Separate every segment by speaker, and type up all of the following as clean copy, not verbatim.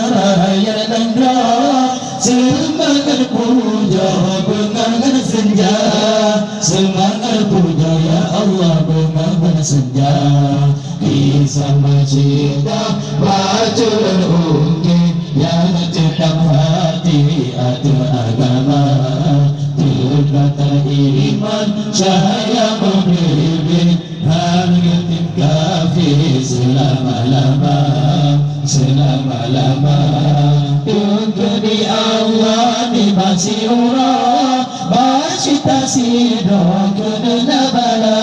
Speaker 1: Raya Nandra semangat puja bengangan senja, semangat puja ya Allah bengangan senja. Kisah cinta bacaan unggi yang tetap hati ada agama, terkata iman cahaya membimbing hangatin kafir selama-lama, selama-lama. Tunggu di Allah di masih orang masih tak sidok kena bala,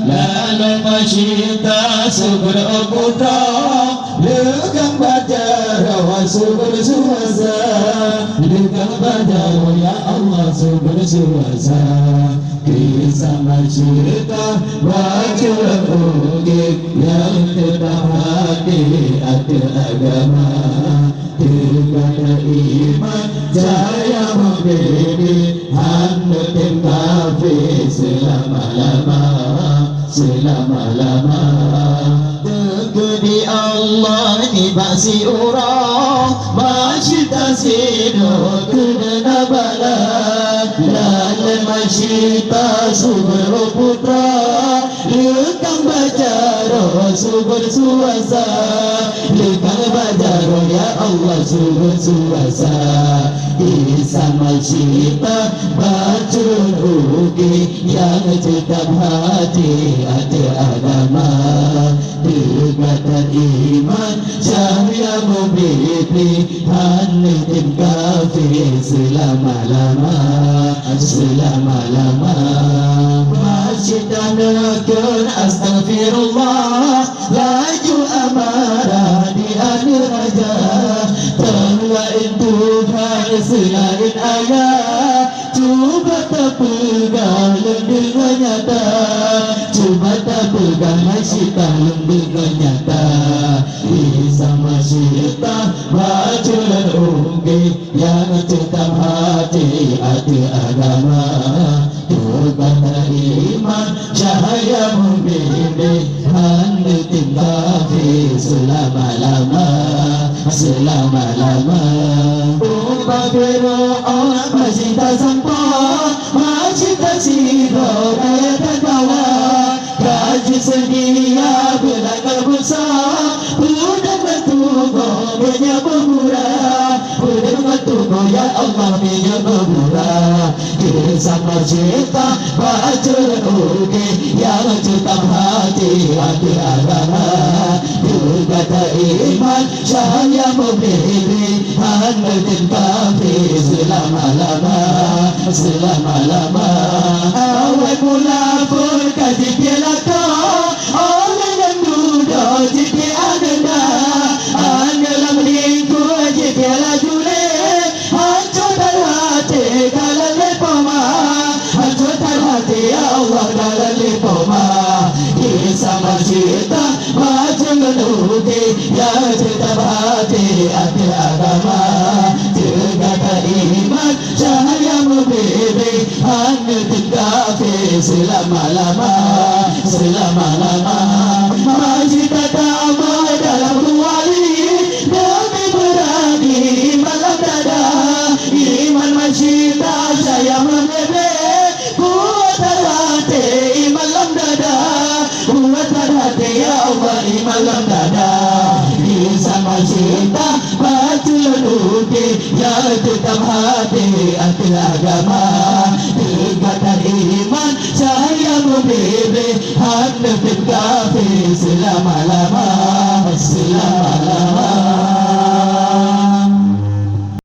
Speaker 1: lalu masih tak subur putra lekang bajar subur suasa, lekang bajar ya Allah subur suasa. Kisah cerita bacaan unggi yang tetap hati ada agama, terkata iman jaya membimbing handatin kafir selama-lama, selama-lama. Tunggu di Allah di basi orang masih tak sidok kena bala, lalu masih tak subur putra lekang bajar subur suasa, lekang bajar ya Allah subur suasa. Kisah cinta bacaan unggi yang tetap hati ada agama, terkata iman cahaya membimbing handatin kafir selama-lama, selama-lama. Masjid danakan astagfirullah, laju amarah di akhir raja, terlain Tuhan selain ayat, cuba tak pegang dengan nyata, cuba tak pegang masih tak dengan nyata. Sama cerita bacaan unggi yang tetap hati ada agama, terkata iman cahaya membimbing handatin kafir selama-lama, selama-lama. Umpah orang masih tak sampai, masih tak sidok daya tak bawa, gaji sedia belakang besar, budak bertubuh punya bermurah, budak bertubuh ya Allah punya bermurah. Kisah cerita bacaan unggi yang tetap hati ada agama, terkata iman cahaya membimbing handatin kafir selama-lama, selama-lama. Awal mula pun kasih pialaka, orang yang duduk jika agenda, adalah melingkuh jika lajule, hancur dan hati kalau lepoma, hancur dan hati ya Allah kalau lepoma. Kisah cerita bacaan unggi yang tetap hati ada agama, terkata iman cahaya membimbing handatin kafir selama-lama, selama-lama. Masih tak aman dalam kuali demi berani malam dada, iman masih tak saya membimbing kuat hati malam dada, kuat hati ya Allah malam dada. Kisah cinta bacaan unggi yang tetap hati ada agama, terkata iman cahaya membimbing handatin kafir selama-lama,